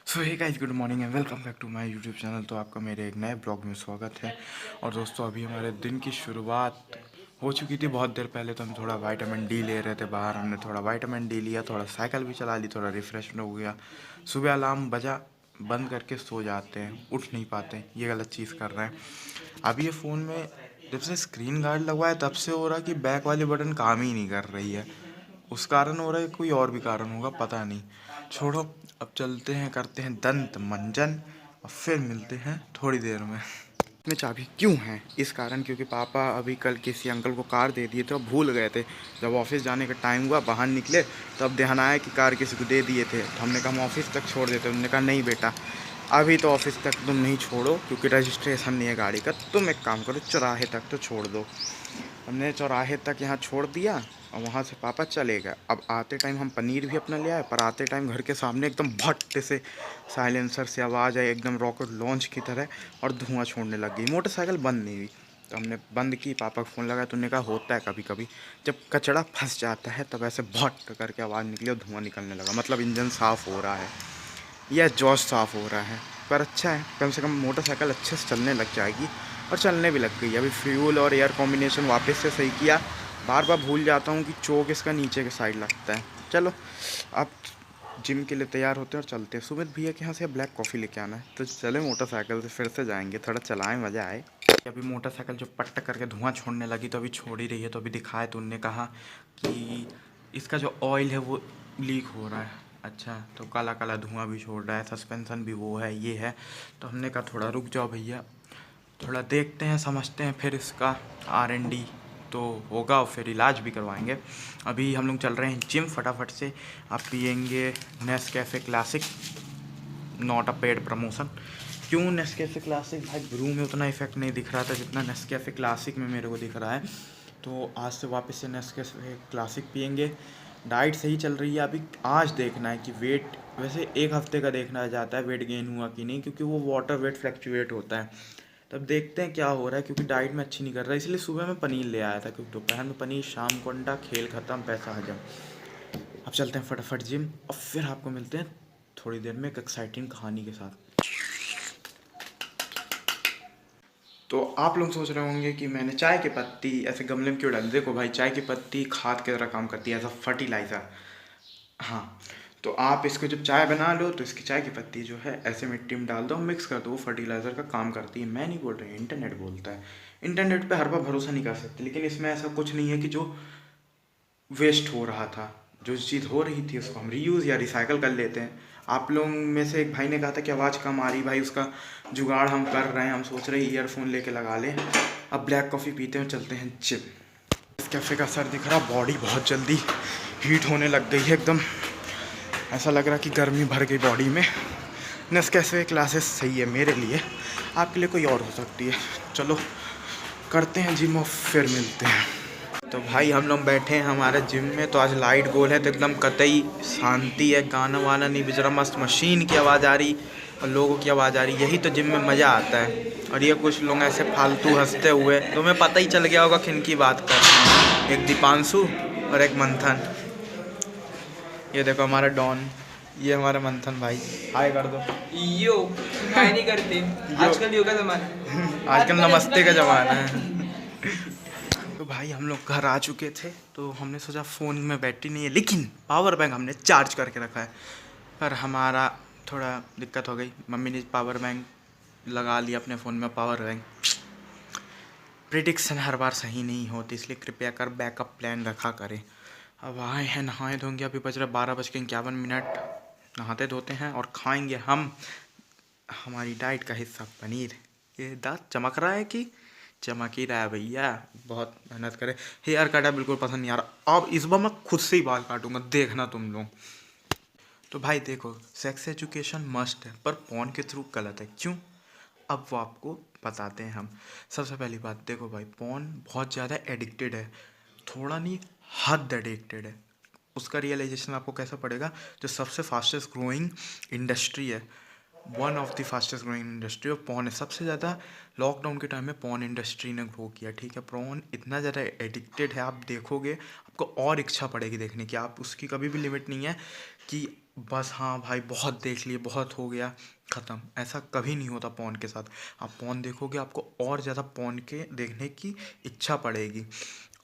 So hey guys, good morning and welcome back to my YouTube channel. तो आपका मेरे एक नए ब्लॉग में स्वागत है। और दोस्तों, अभी हमारे दिन की शुरुआत हो चुकी थी बहुत देर पहले। तो हम थोड़ा विटामिन डी ले रहे थे बाहर। हमने थोड़ा विटामिन डी लिया, थोड़ा साइकिल भी चला ली, थोड़ा रिफ्रेशमेंट हो गया। सुबह अलार्म बजा, बंद करके सो जाते हैं, उठ नहीं पाते, ये गलत चीज़ कर रहे हैं। अभी ये फ़ोन में जब से स्क्रीन गार्ड लगवाया तब से हो रहा है कि बैक वाली बटन काम ही नहीं कर रही है। उस कारण हो रहा है, कोई और भी कारण होगा, पता नहीं। छोड़ो, अब चलते हैं, करते हैं दंत मंजन और फिर मिलते हैं थोड़ी देर में। इसमें चाबी क्यों है? इस कारण, क्योंकि पापा अभी कल किसी अंकल को कार दे दिए थे और भूल गए थे। जब ऑफिस जाने का टाइम हुआ, बाहर निकले, तब ध्यान आया कि कार किसी को दे दिए थे। तो हमने कहा हम ऑफिस तक छोड़ देते। उन्होंने कहा नहीं बेटा, अभी तो ऑफिस तक तुम नहीं छोड़ो, क्योंकि रजिस्ट्रेशन नहीं है गाड़ी का। तुम एक काम करो, चौराहे तक तो छोड़ दो। हमने चौराहे तक यहाँ छोड़ दिया और वहाँ से पापा चले गए। अब आते टाइम हम पनीर भी अपना ले आए, पर आते टाइम घर के सामने एकदम भट्ट से साइलेंसर से आवाज़ आई, एकदम रॉकेट लॉन्च की तरह, और धुआं छोड़ने लग गई। मोटरसाइकिल बंद नहीं हुई। तो हमने बंद की, पापा को फ़ोन लगाया तो उन्होंने कहा होता है कभी कभी, जब कचरा फंस जाता है तब ऐसे भट्ट करके आवाज़ निकली और धुआं निकलने लगा। मतलब इंजन साफ़ हो रहा है या एग्जॉस्ट साफ़ हो रहा है। पर अच्छा है, कम से कम मोटरसाइकिल अच्छे से चलने लग जाएगी। और चलने भी लग गई। अभी फ्यूल और एयर कॉम्बिनेशन वापस से सही किया। बार बार भूल जाता हूँ कि चोक इसका नीचे के साइड लगता है। चलो, अब जिम के लिए तैयार होते हैं और चलते हैं। सुमित भैया के यहाँ से ब्लैक कॉफ़ी लेके आना है, तो चले मोटरसाइकिल से फिर से जाएंगे, थोड़ा चलाएं, मज़ा आए। अभी मोटरसाइकिल जो पट्ट करके धुआं छोड़ने लगी, तो अभी छोड़ ही रही है। तो अभी दिखाए तो उनने कहा कि इसका जो ऑयल है वो लीक हो रहा है। अच्छा, तो काला काला धुआं भी छोड़ रहा है, सस्पेंसन भी वो है, ये है। तो हमने कहा थोड़ा रुक जाओ भैया, थोड़ा देखते हैं, समझते हैं, फिर इसका R&D तो होगा और फिर इलाज भी करवाएंगे। अभी हम लोग चल रहे हैं जिम फटाफट से। आप पियेंगे Nescafe classic, not a paid promotion. क्यों नेस्कैफ़े क्लासिक? भाई ब्रू में उतना इफेक्ट नहीं दिख रहा था जितना नेस्कैफ़े क्लासिक में मेरे को दिख रहा है। तो आज से वापस से नेस्कैफ़े क्लासिक पियेंगे। डाइट सही चल रही है। अभी आज देखना है कि वेट, वैसे एक हफ्ते का देखना जाता है वेट गेन हुआ कि नहीं, क्योंकि वो वाटर वेट फ्लैक्चुएट होता है। तब देखते हैं क्या हो रहा है, क्योंकि डाइट में अच्छी नहीं कर रहा है। इसलिए सुबह में पनीर ले आया था, क्योंकि दोपहर में पनीर, शाम को अंडा, खेल ख़त्म, पैसा हजम। अब चलते हैं फटाफट जिम और फिर आपको मिलते हैं थोड़ी देर में एक एक्साइटिंग कहानी के साथ। तो आप लोग सोच रहे होंगे कि मैंने चाय की पत्ती ऐसे गमले में क्यों डाली। देखो भाई, चाय की पत्ती खाद की तरह काम करती है, एज अ फर्टिलाइज़र। हाँ, तो आप इसको जब चाय बना लो तो इसकी चाय की पत्ती जो है ऐसे मिट्टी में डाल दो, मिक्स कर दो, वो फर्टिलाइज़र का काम करती है। मैं नहीं बोल रही, इंटरनेट बोलता है। इंटरनेट पे हर बार भरोसा नहीं कर सकते, लेकिन इसमें ऐसा कुछ नहीं है कि जो वेस्ट हो रहा था, जो चीज़ हो रही थी उसको हम रीयूज़ या रिसाइकल कर लेते हैं। आप लोग में से एक भाई ने कहा था कि आवाज़ कम आ रही, भाई उसका जुगाड़ हम कर रहे हैं। हम सोच रहे हैं ईयरफोन लेके लगा लें। अब ब्लैक कॉफ़ी पीते हैं, चलते हैं जिम। इस कैफ़े का असर दिख रहा, बॉडी बहुत जल्दी हीट होने लग गई है एकदम। ऐसा लग रहा कि गर्मी भर गई बॉडी में। नेस्कैफे क्लासेस सही है मेरे लिए, आपके लिए कोई और हो सकती है। चलो करते हैं जिम और फिर मिलते हैं। तो भाई हम लोग बैठे हैं हमारे जिम में। तो आज लाइट गोल है तो एकदम कतई शांति है, गाना वाना नहीं बज रहा, मस्त मशीन की आवाज़ आ रही और लोगों की आवाज़ आ रही। यही तो जिम में मज़ा आता है। और ये कुछ लोग ऐसे फालतू हंसते हुए, तुम्हें पता ही चल गया होगा किन की बात कर रहे हैं। एक दीपांशु और एक मंथन। ये देखो हमारा डॉन, ये हमारा मंथन भाई। हाय कर दो। यो हाय नहीं करते आजकल योगा जमाना। आजकल नमस्ते का ज़माना है। तो भाई हम लोग घर आ चुके थे, तो हमने सोचा फ़ोन में बैटरी नहीं है, लेकिन पावर बैंक हमने चार्ज करके रखा है। पर हमारा थोड़ा दिक्कत हो गई, मम्मी ने पावर बैंक लगा लिया अपने फ़ोन में। पावर बैंक प्रिडिक्शन हर बार सही नहीं होती, इसलिए कृपया कर बैकअप प्लान रखा करें। अब आए हैं, नहाए धोएंगे। अभी बज रहा 12:51। नहाते धोते हैं और खाएंगे हम हमारी डाइट का हिस्सा पनीर। ये दांत चमक रहा है कि चमक ही रहा है भैया, बहुत मेहनत करे। हेयर कटा बिल्कुल पसंद नहीं आ रहा। अब इस बार मैं खुद से ही बाल काटूंगा, देखना तुम लोग। तो भाई देखो, सेक्स एजुकेशन मस्ट है, पर पॉर्न के थ्रू गलत है। क्यों? अब वो आपको बताते हैं हम। सबसे पहली बात देखो भाई, पॉर्न बहुत ज़्यादा एडिक्टेड है, थोड़ा नहीं, हद एडिक्टेड है। उसका रियलाइजेशन आपको कैसा पड़ेगा? जो सबसे फास्टेस्ट ग्रोइंग इंडस्ट्री है, one of the fastest growing industry of porn है। सबसे ज़्यादा लॉकडाउन के टाइम में पॉर्न इंडस्ट्री ने ग्रो किया, ठीक है। पॉर्न इतना ज़्यादा एडिक्टेड है, आप देखोगे आपको और इच्छा पड़ेगी देखने की। आप उसकी कभी भी लिमिट नहीं है कि बस हाँ भाई, बहुत देख लिए, बहुत हो गया, ख़त्म। ऐसा कभी नहीं होता पॉर्न के साथ। आप पॉर्न देखोगे, आपको और ज़्यादा पॉर्न के देखने की इच्छा पड़ेगी।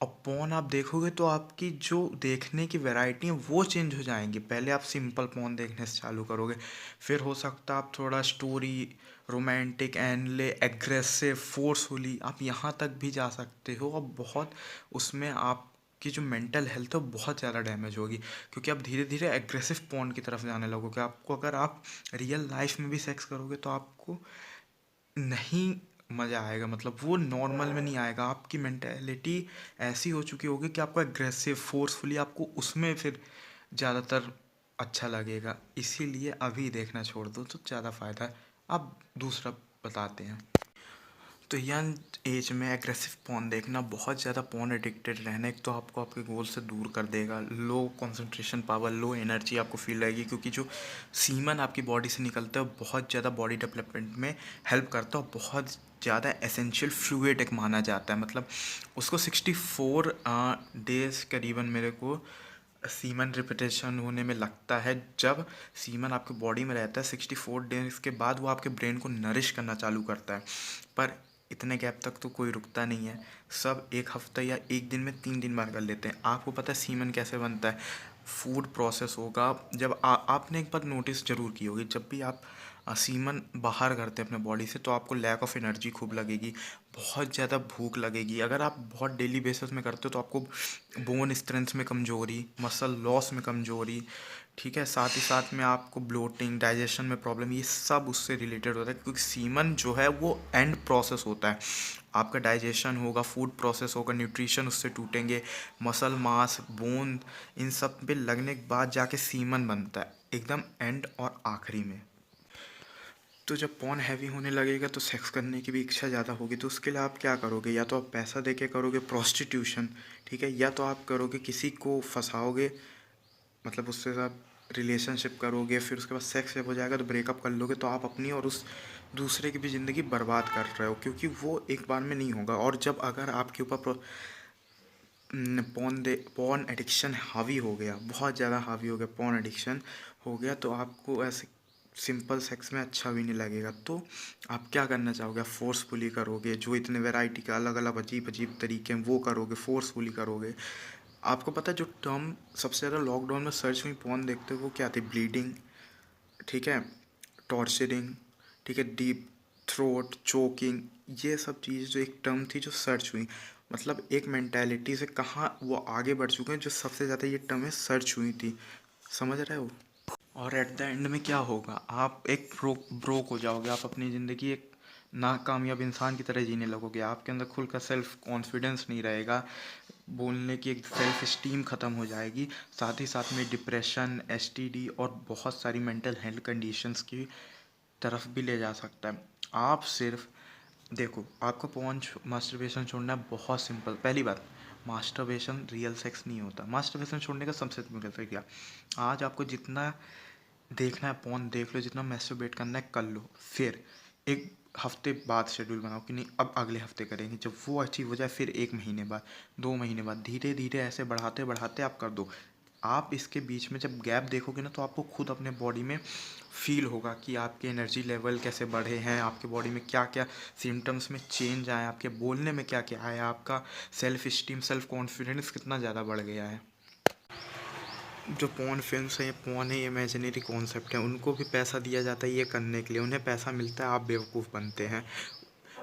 और पॉर्न आप देखोगे तो आपकी जो देखने की वैरायटी है वो चेंज हो जाएंगी। पहले आप सिंपल पॉर्न देखने से चालू करोगे, फिर हो सकता है आप थोड़ा स्टोरी, रोमांटिक, एंडले, एग्रेसिव, फोर्सफुली आप यहाँ तक भी जा सकते हो। और बहुत उसमें आपकी जो मेंटल हेल्थ है वो बहुत ज़्यादा डैमेज होगी, क्योंकि आप धीरे धीरे एग्रेसिव पॉर्न की तरफ जाने लगोगे। आपको अगर आप रियल लाइफ में भी सेक्स करोगे तो आपको नहीं मज़ा आएगा, मतलब वो नॉर्मल में नहीं आएगा। आपकी मेंटेलिटी ऐसी हो चुकी होगी कि आपको एग्रेसिव, फोर्सफुली आपको उसमें फिर ज़्यादातर अच्छा लगेगा। इसीलिए अभी देखना छोड़ दो तो ज़्यादा फ़ायदा है। अब दूसरा बताते हैं। तो यंग एज में एग्रेसिव पॉर्न देखना, बहुत ज़्यादा पॉर्न एडिक्टेड रहना, एक तो आपको आपके गोल से दूर कर देगा। Low concentration power, low energy आपको फील रहेगी, क्योंकि जो सीमन आपकी बॉडी से निकलता है वो बहुत ज़्यादा बॉडी डेवलपमेंट में हेल्प करता है और बहुत ज़्यादा एसेंशियल फ्लूइड एक माना जाता है। मतलब उसको 64 डेज करीबन मेरे को सीमन रिपीटेशन होने में लगता है। जब सीमन आपके बॉडी में रहता है 64 डेज के बाद वो आपके ब्रेन को नरिश करना चालू करता है। पर इतने गैप तक तो कोई रुकता नहीं है, सब एक हफ्ता या एक दिन में 3 दिन बार कर लेते हैं। आपको पता है सीमन कैसे बनता है? फूड प्रोसेस होगा। जब आपने एक बार नोटिस जरूर की होगी, जब भी आप सीमन बाहर करते हैं अपने बॉडी से तो आपको लैक ऑफ एनर्जी खूब लगेगी, बहुत ज़्यादा भूख लगेगी। अगर आप बहुत डेली बेसिस में करते हो तो आपको बोन स्ट्रेंथ में कमजोरी, मसल लॉस में कमजोरी, ठीक है, साथ ही साथ में आपको ब्लोटिंग, डाइजेशन में प्रॉब्लम, ये सब उससे रिलेटेड होता है। क्योंकि सीमन जो है वो एंड प्रोसेस होता है। आपका डाइजेशन होगा, फूड प्रोसेस होगा, न्यूट्रिशन उससे टूटेंगे, मसल मास, बोन, इन सब पे लगने के बाद जाके सीमन बनता है एकदम एंड और आखिरी में। तो जब पॉर्न हैवी होने लगेगा तो सेक्स करने की भी इच्छा ज़्यादा होगी। तो उसके लिए आप क्या करोगे? या तो आप पैसा दे के करोगे प्रोस्टिट्यूशन, ठीक है, या तो आप करोगे किसी को फंसाओगे, मतलब उसके साथ रिलेशनशिप करोगे, फिर उसके बाद सेक्स जब हो जाएगा तो ब्रेकअप कर लोगे। तो आप अपनी और उस दूसरे की भी ज़िंदगी बर्बाद कर रहे हो, क्योंकि वो एक बार में नहीं होगा। और जब अगर आपके ऊपर पॉर्न एडिक्शन हावी हो गया, बहुत ज़्यादा हावी हो गया, पॉर्न एडिक्शन हो गया, तो आपको ऐसे सिंपल सेक्स में अच्छा भी नहीं लगेगा। तो आप क्या करना चाहोगे? आप फोर्सफुली करोगे, जो इतने वैरायटी के अलग अलग अजीब अजीब तरीके हैं वो करोगे, फोर्सफुली करोगे। आपको पता है जो टर्म सबसे ज़्यादा लॉकडाउन में सर्च हुई पॉर्न देखते हो वो क्या थी? ब्लीडिंग, ठीक है, टॉर्चरिंग, ठीक है, डीप थ्रोट, चोकिंग, ये सब चीज़ जो एक टर्म थी जो सर्च हुई, मतलब एक मेंटालिटी से कहाँ वो आगे बढ़ चुके हैं, जो सबसे ज़्यादा ये टर्में सर्च हुई थी। समझ रहे हो? और एट द एंड में क्या होगा? आप एक ब्रोक हो जाओगे। आप अपनी ज़िंदगी एक नाकामयाब इंसान की तरह जीने लगोगे। आपके अंदर खुल का सेल्फ कॉन्फिडेंस नहीं रहेगा, बोलने की एक सेल्फ इस्टीम ख़त्म हो जाएगी। साथ ही साथ में डिप्रेशन, एसटीडी और बहुत सारी मेंटल हेल्थ कंडीशंस की तरफ भी ले जा सकता है। आप सिर्फ देखो, आपको पॉर्न मास्टरबेशन छोड़ना है, बहुत सिंपल। पहली बात, मास्टरबेशन रियल सेक्स नहीं होता। मास्टरबेशन छोड़ने का सबसे सिंपल तरीका, आज आपको जितना देखना है पॉर्न देख लो, जितना मैस्टरबेट करना है कर लो। फिर एक हफ्ते बाद शेड्यूल बनाओ कि नहीं अब अगले हफ्ते करेंगे। जब वो अचीव हो जाए फिर 1 महीने बाद, 2 महीने बाद, धीरे धीरे ऐसे बढ़ाते बढ़ाते आप कर दो। आप इसके बीच में जब गैप देखोगे ना तो आपको खुद अपने बॉडी में फील होगा कि आपके एनर्जी लेवल कैसे बढ़े हैं, आपके बॉडी में क्या क्या सिम्टम्स में चेंज आए, आपके बोलने में क्या क्या आया, आपका सेल्फ इस्टीम, सेल्फ कॉन्फिडेंस कितना ज़्यादा बढ़ गया है। जो पॉर्न फिल्म्स हैं, ये पॉर्न है, ये इमेजिनरी कॉन्सेप्ट है, उनको भी पैसा दिया जाता है ये करने के लिए, उन्हें पैसा मिलता है, आप बेवकूफ़ बनते हैं।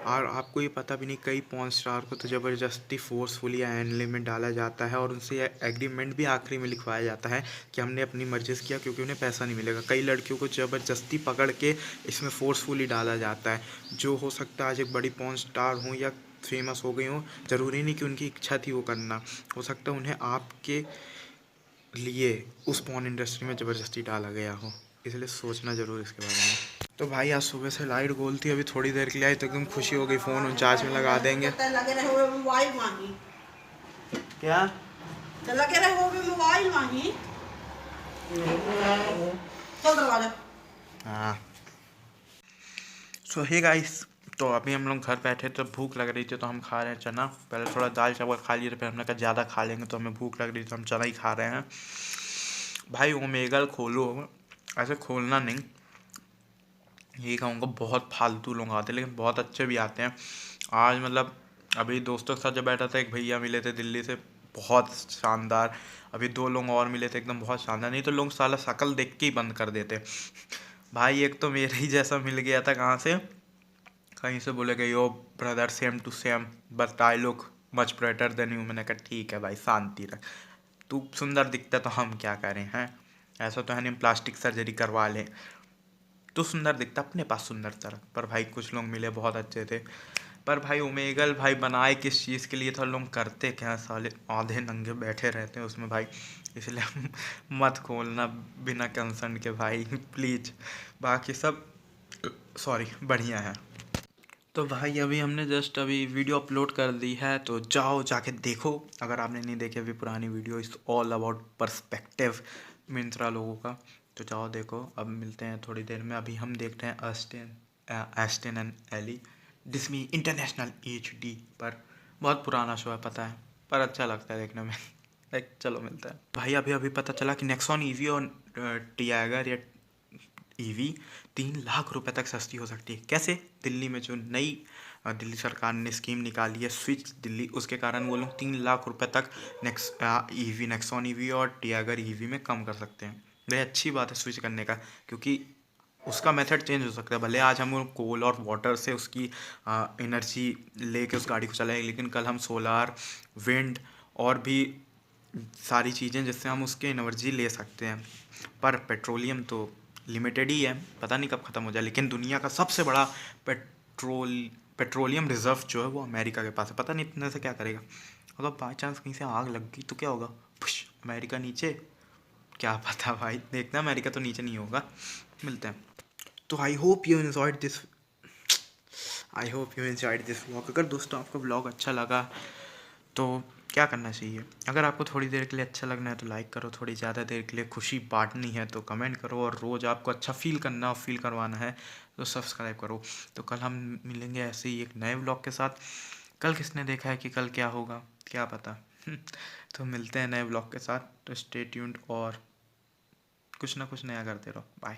और आपको ये पता भी नहीं, कई पॉर्न स्टार को तो ज़बरदस्ती फोर्सफुली एनले में डाला जाता है और उनसे एग्रीमेंट भी आखिरी में लिखवाया जाता है कि हमने अपनी मर्जी से किया, क्योंकि उन्हें पैसा नहीं मिलेगा। कई लड़कियों को ज़बरदस्ती पकड़ के इसमें फोर्सफुली डाला जाता है, जो हो सकता है आज एक बड़ी पॉर्न स्टार हों या फेमस हो गई हों, ज़रूरी नहीं कि उनकी इच्छा थी वो करना, हो सकता है उन्हें आपके लिए उस पॉर्न इंडस्ट्री में ज़बरदस्ती डाला गया हो। इसलिए सोचना ज़रूर इसके बारे में। तो भाई आज सुबह से लाइट गोल थी, अभी थोड़ी देर के लिए आई तो एकदम खुशी हो गई, फ़ोन चार्ज में लगा देंगे। लगे रहे हुए मोबाइल मांगी, क्या तो लगे रहे हुए मोबाइल मांगी, चल दरवाजा। हाँ, सो हे गाइस, तो अभी हम लोग घर बैठे तो भूख लग रही थी तो हम खा रहे हैं चना। पहले थोड़ा दाल चावल खा लिए, फिर हमने कहा ज़्यादा खा लेंगे तो हमें भूख लग रही थी तो हम चना ही खा रहे हैं। भाई ओमेगल खोलो, ऐसे खोलना नहीं, यही कहूँगा। बहुत फालतू लोग आते हैं लेकिन बहुत अच्छे भी आते हैं। आज मतलब अभी दोस्तों के साथ जब बैठा था, एक भैया मिले थे दिल्ली से, बहुत शानदार। अभी 2 लोग और मिले थे, एकदम बहुत शानदार। नहीं तो लोग साला शक्ल देख के ही बंद कर देते। भाई एक तो मेरे ही जैसा मिल गया था, कहाँ से, कहीं से, बोले गए yo brother same to same but I look much better than you. मैंने कहा ठीक है भाई, शांति रख, तू सुंदर दिखता तो हम क्या करें हैं, ऐसा तो है नहीं प्लास्टिक सर्जरी करवा लें। तो सुंदर दिखता, अपने पास सुंदरता रख। पर भाई कुछ लोग मिले बहुत अच्छे थे। पर भाई ओमेगल भाई बनाए किस चीज़ के लिए था, लोग करते क्या, साले आधे नंगे बैठे रहते हैं उसमें भाई, इसलिए मत खोलना बिना कंसर्न के भाई प्लीज़। बाकी सब सॉरी बढ़िया है। तो भाई अभी हमने जस्ट अभी वीडियो अपलोड कर दी है, तो जाओ जाके देखो अगर आपने नहीं देखी अभी पुरानी video. It's all about perspective Myntra लोगों का, तो जाओ देखो। अब मिलते हैं थोड़ी देर में। अभी हम देखते हैं Austin and Ally Disney International HD पर। बहुत पुराना शो है पता है, पर अच्छा लगता है देखने में लाइक चलो मिलता है भाई। अभी अभी पता चला कि नेक्सॉन EV और टियागर या EV 3 लाख रुपए तक सस्ती हो सकती है। कैसे? दिल्ली में जो नई दिल्ली सरकार ने स्कीम निकाली है स्विच दिल्ली, उसके कारण वो लोग 3 लाख रुपए तक नेक्सॉन EV और टियागर EV में कम कर सकते हैं। ये अच्छी बात है स्विच करने का, क्योंकि उसका मेथड चेंज हो सकता है। भले आज हम कोल और वाटर से उसकी एनर्जी लेके उस गाड़ी को चलाएं, लेकिन कल हम सोलार, विंड और भी सारी चीज़ें जिससे हम उसके एनर्जी ले सकते हैं। पर पेट्रोलियम तो लिमिटेड ही है, पता नहीं कब ख़त्म हो जाए। लेकिन दुनिया का सबसे बड़ा पेट्रोलियम रिजर्व जो है वो अमेरिका के पास है। पता नहीं इतने से क्या करेगा। अगर बाई चांस कहीं से आग लग गई तो क्या होगा, पुश अमेरिका नीचे, क्या पता भाई, देखना अमेरिका तो नीचे नहीं होगा। मिलते हैं। तो I hope you enjoyed this vlog. अगर दोस्तों आपको व्लॉग अच्छा लगा तो क्या करना चाहिए, अगर आपको थोड़ी देर के लिए अच्छा लगना है तो लाइक करो, थोड़ी ज़्यादा देर के लिए खुशी बांटनी है तो कमेंट करो, और रोज़ आपको अच्छा फील करना और फील करवाना है तो सब्सक्राइब करो। तो कल हम मिलेंगे ऐसे ही एक नए व्लॉग के साथ। कल किसने देखा है कि कल क्या होगा, क्या पता तो मिलते हैं नए व्लॉग के साथ। तो स्टे ट्यून्ड और कुछ ना कुछ नया करते रहो। बाय।